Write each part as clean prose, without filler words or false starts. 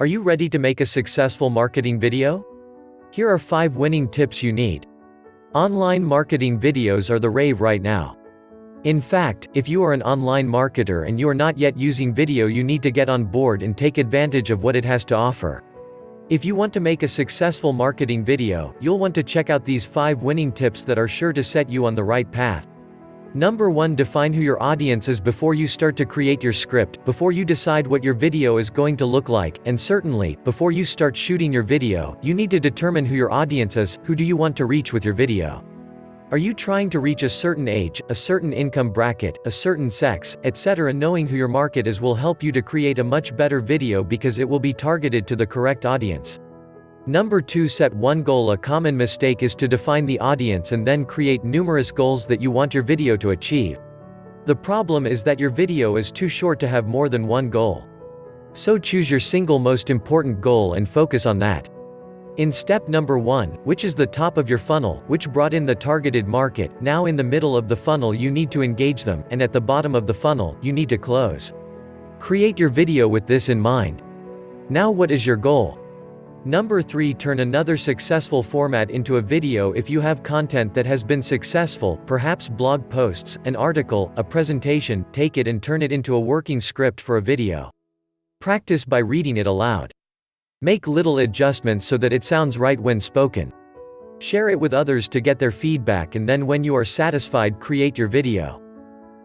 Are you ready to make a successful marketing video? Here are 5 winning tips you need. Online marketing videos are the rave right now. In fact, if you are an online marketer and you are not yet using video, you need to get on board and take advantage of what it has to offer. If you want to make a successful marketing video, you'll want to check out these 5 winning tips that are sure to set you on the right path. Number 1. Define who your audience is before you start to create your script, before you decide what your video is going to look like, and certainly, before you start shooting your video, you need to determine who your audience is. Who do you want to reach with your video? Are you trying to reach a certain age, a certain income bracket, a certain sex, etc.? Knowing who your market is will help you to create a much better video because it will be targeted to the correct audience. Number 2. Set one goal. A common mistake is to define the audience and then create numerous goals that you want your video to achieve. The problem is that your video is too short to have more than one goal. So choose your single most important goal and focus on that. In step number 1, which is the top of your funnel, which brought in the targeted market, now in the middle of the funnel you need to engage them, and at the bottom of the funnel, you need to close. Create your video with this in mind. Now what is your goal? Number 3. Turn another successful format into a video. If you have content that has been successful, perhaps blog posts, an article, a presentation, take it and turn it into a working script for a video. Practice by reading it aloud. Make little adjustments so that it sounds right when spoken. Share it with others to get their feedback, and then when you are satisfied, create your video.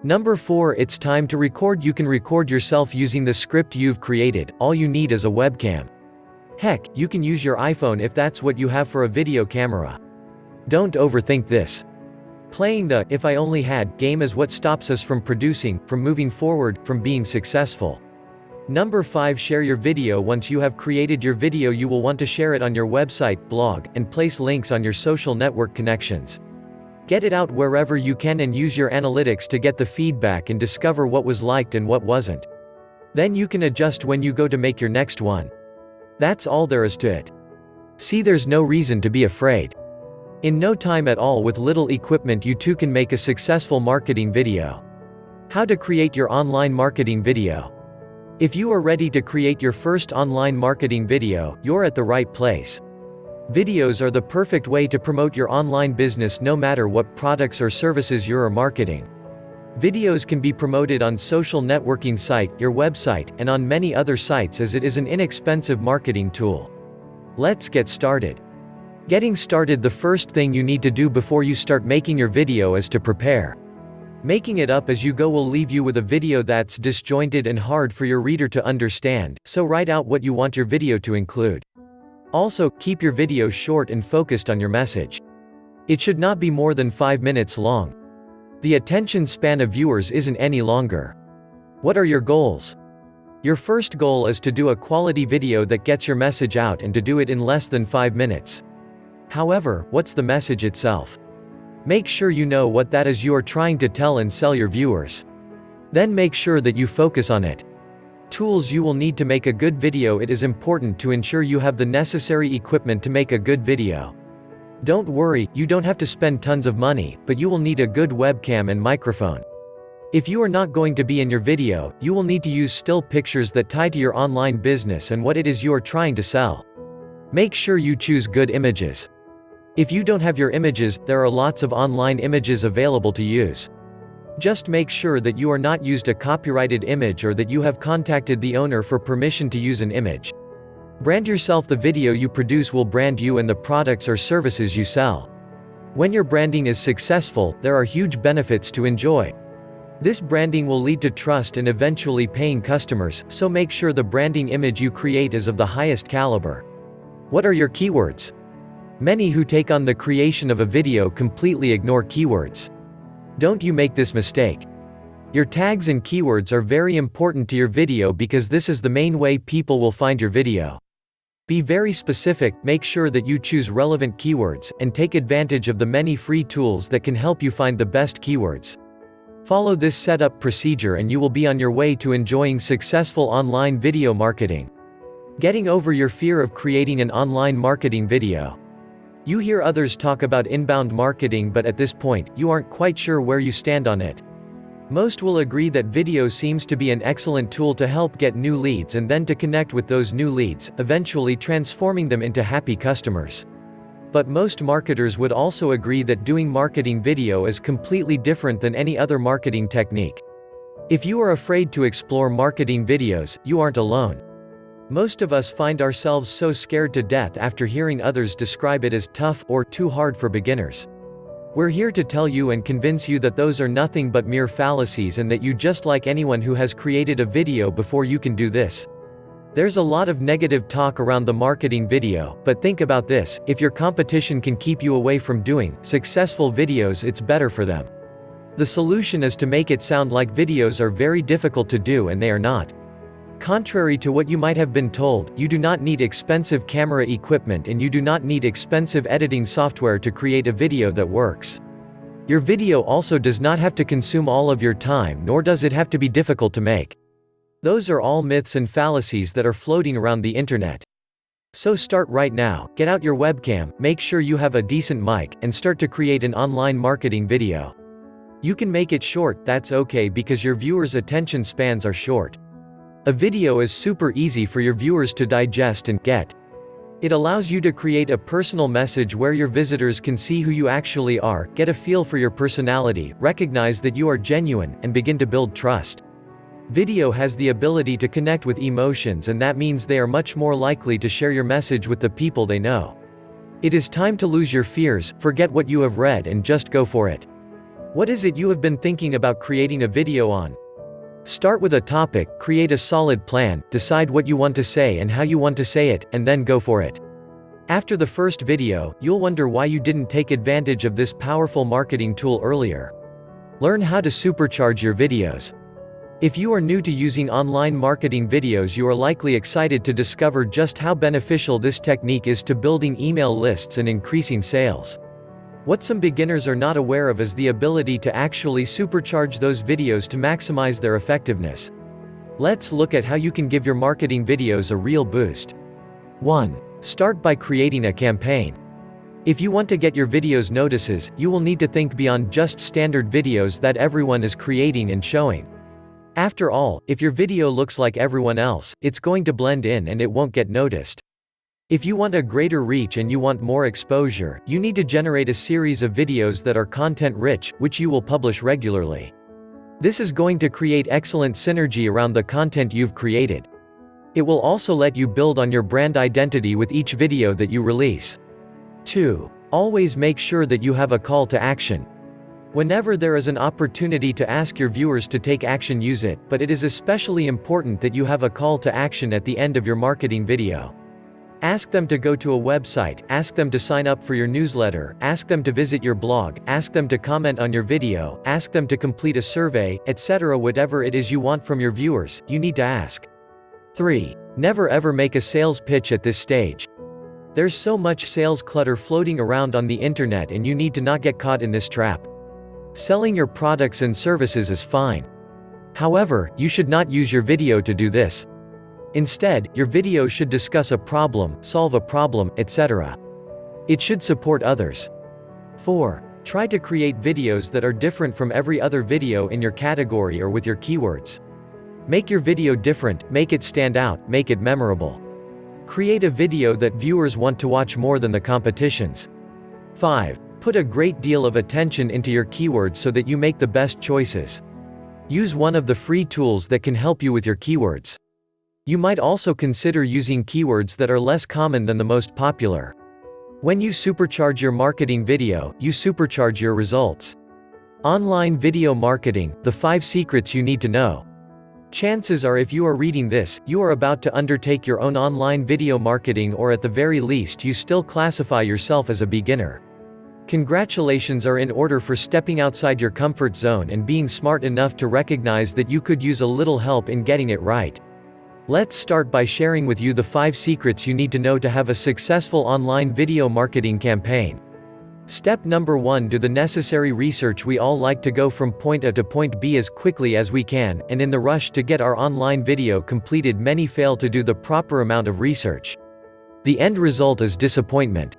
Number 4. It's time to record. You can record yourself using the script you've created. All you need is a webcam. Heck, you can use your iPhone if that's what you have for a video camera. Don't overthink this. Playing the "if I only had" game is what stops us from producing, from moving forward, from being successful. Number 5. Share your video. Once you have created your video, you will want to share it on your website, blog, and place links on your social network connections. Get it out wherever you can and use your analytics to get the feedback and discover what was liked and what wasn't. Then you can adjust when you go to make your next one. That's all there is to it. See, there's no reason to be afraid. In no time at all, with little equipment, you too can make a successful marketing video. How to create your online marketing video. If you are ready to create your first online marketing video, you're at the right place. Videos are the perfect way to promote your online business no matter what products or services you're marketing. Videos can be promoted on social networking site, your website, and on many other sites, as it is an inexpensive marketing tool. Let's get started. Getting started. The first thing you need to do before you start making your video is to prepare. Making it up as you go will leave you with a video that's disjointed and hard for your reader to understand, so write out what you want your video to include. Also, keep your video short and focused on your message. It should not be more than 5 minutes long. The attention span of viewers isn't any longer. What are your goals? Your first goal is to do a quality video that gets your message out, and to do it in less than 5 minutes. However, what's the message itself? Make sure you know what that is you are trying to tell and sell your viewers. Then make sure that you focus on it. Tools you will need to make a good video. It is important to ensure you have the necessary equipment to make a good video. Don't worry, you don't have to spend tons of money, but you will need a good webcam and microphone. If you are not going to be in your video, you will need to use still pictures that tie to your online business and what it is you are trying to sell. Make sure you choose good images. If you don't have your images, there are lots of online images available to use. Just make sure that you are not used a copyrighted image, or that you have contacted the owner for permission to use an image. Brand yourself. The video you produce will brand you and the products or services you sell. When your branding is successful, there are huge benefits to enjoy. This branding will lead to trust and eventually paying customers, so make sure the branding image you create is of the highest caliber. What are your keywords? Many who take on the creation of a video completely ignore keywords. Don't you make this mistake. Your tags and keywords are very important to your video because this is the main way people will find your video. Be very specific, make sure that you choose relevant keywords, and take advantage of the many free tools that can help you find the best keywords. Follow this setup procedure and you will be on your way to enjoying successful online video marketing. Getting over your fear of creating an online marketing video. You hear others talk about inbound marketing, but at this point, you aren't quite sure where you stand on it. Most will agree that video seems to be an excellent tool to help get new leads and then to connect with those new leads, eventually transforming them into happy customers. But most marketers would also agree that doing marketing video is completely different than any other marketing technique. If you are afraid to explore marketing videos, you aren't alone. Most of us find ourselves so scared to death after hearing others describe it as tough or too hard for beginners. We're here to tell you and convince you that those are nothing but mere fallacies and that you just like anyone who has created a video before you can do this. There's a lot of negative talk around the marketing video, but think about this: if your competition can keep you away from doing successful videos, it's better for them. The solution is to make it sound like videos are very difficult to do, and they are not. Contrary to what you might have been told, you do not need expensive camera equipment and you do not need expensive editing software to create a video that works. Your video also does not have to consume all of your time, nor does it have to be difficult to make. Those are all myths and fallacies that are floating around the internet. So start right now, get out your webcam, make sure you have a decent mic, and start to create an online marketing video. You can make it short, that's okay, because your viewers' attention spans are short. A video is super easy for your viewers to digest and get. It allows you to create a personal message where your visitors can see who you actually are, get a feel for your personality, recognize that you are genuine, and begin to build trust. Video has the ability to connect with emotions, and that means they are much more likely to share your message with the people they know. It is time to lose your fears, forget what you have read, and just go for it. What is it you have been thinking about creating a video on? Start with a topic, create a solid plan, decide what you want to say and how you want to say it, and then go for it. After the first video, you'll wonder why you didn't take advantage of this powerful marketing tool earlier. Learn how to supercharge your videos. If you are new to using online marketing videos, you are likely excited to discover just how beneficial this technique is to building email lists and increasing sales. What some beginners are not aware of is the ability to actually supercharge those videos to maximize their effectiveness. Let's look at how you can give your marketing videos a real boost. 1. Start by creating a campaign. If you want to get your videos notices, you will need to think beyond just standard videos that everyone is creating and showing. After all, if your video looks like everyone else, it's going to blend in and it won't get noticed. If you want a greater reach and you want more exposure, you need to generate a series of videos that are content-rich, which you will publish regularly. This is going to create excellent synergy around the content you've created. It will also let you build on your brand identity with each video that you release. 2. Always make sure that you have a call to action. Whenever there is an opportunity to ask your viewers to take action, use it, but it is especially important that you have a call to action at the end of your marketing video. Ask them to go to a website, ask them to sign up for your newsletter, ask them to visit your blog, ask them to comment on your video, ask them to complete a survey, etc. Whatever it is you want from your viewers, you need to ask. 3. Never ever make a sales pitch at this stage. There's so much sales clutter floating around on the internet and you need to not get caught in this trap. Selling your products and services is fine. However, you should not use your video to do this. Instead, your video should discuss a problem, solve a problem, etc. It should support others. 4. Try to create videos that are different from every other video in your category or with your keywords. Make your video different, make it stand out, make it memorable. Create a video that viewers want to watch more than the competition's. 5. Put a great deal of attention into your keywords so that you make the best choices. Use one of the free tools that can help you with your keywords. You might also consider using keywords that are less common than the most popular. When you supercharge your marketing video, you supercharge your results. Online video marketing, the 5 secrets you need to know. Chances are if you are reading this, you are about to undertake your own online video marketing, or at the very least you still classify yourself as a beginner. Congratulations are in order for stepping outside your comfort zone and being smart enough to recognize that you could use a little help in getting it right. Let's start by sharing with you the 5 secrets you need to know to have a successful online video marketing campaign. Step number 1: do the necessary research. We all like to go from point A to point B as quickly as we can, and in the rush to get our online video completed, many fail to do the proper amount of research. The end result is disappointment.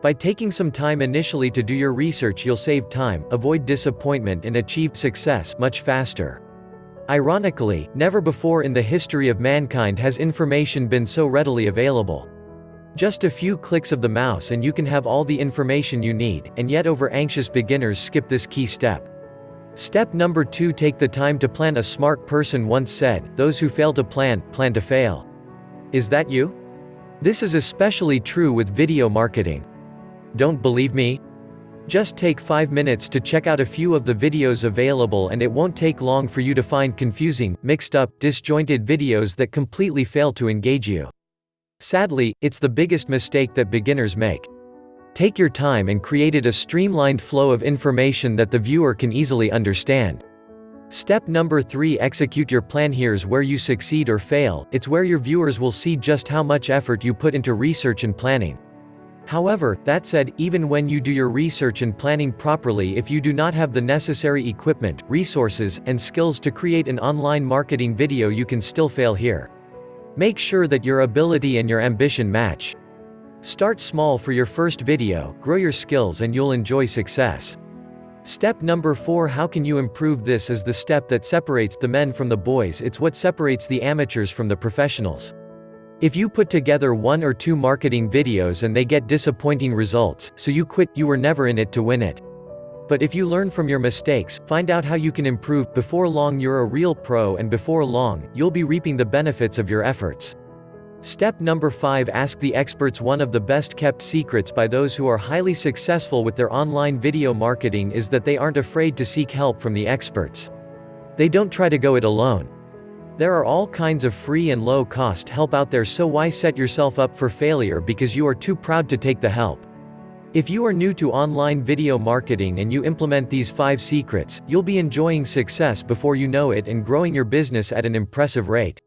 By taking some time initially to do your research, you'll save time, avoid disappointment, and achieve success much faster. Ironically, never before in the history of mankind has information been so readily available. Just a few clicks of the mouse and you can have all the information you need, and yet over-anxious beginners skip this key step. Step number 2: take the time to plan. A smart person once said, "Those who fail to plan, plan to fail." Is that you? This is especially true with video marketing. Don't believe me? Just take 5 minutes to check out a few of the videos available, and it won't take long for you to find confusing, mixed up, disjointed videos that completely fail to engage you. Sadly, it's the biggest mistake that beginners make. Take your time and create a streamlined flow of information that the viewer can easily understand. Step number 3: execute your plan. Here's where you succeed or fail. It's where your viewers will see just how much effort you put into research and planning. However, that said, even when you do your research and planning properly, if you do not have the necessary equipment, resources, and skills to create an online marketing video, you can still fail here. Make sure that your ability and your ambition match. Start small for your first video, grow your skills, and you'll enjoy success. Step number 4: how can you improve? This is the step that separates the men from the boys. It's what separates the amateurs from the professionals. If you put together 1 or 2 marketing videos and they get disappointing results, so you quit, you were never in it to win it. But if you learn from your mistakes, find out how you can improve, before long you're a real pro, and before long, you'll be reaping the benefits of your efforts. Step number 5: ask the experts. One of the best kept secrets by those who are highly successful with their online video marketing is that they aren't afraid to seek help from the experts. They don't try to go it alone. There are all kinds of free and low-cost help out there, so why set yourself up for failure because you are too proud to take the help? If you are new to online video marketing and you implement these 5 secrets, you'll be enjoying success before you know it and growing your business at an impressive rate.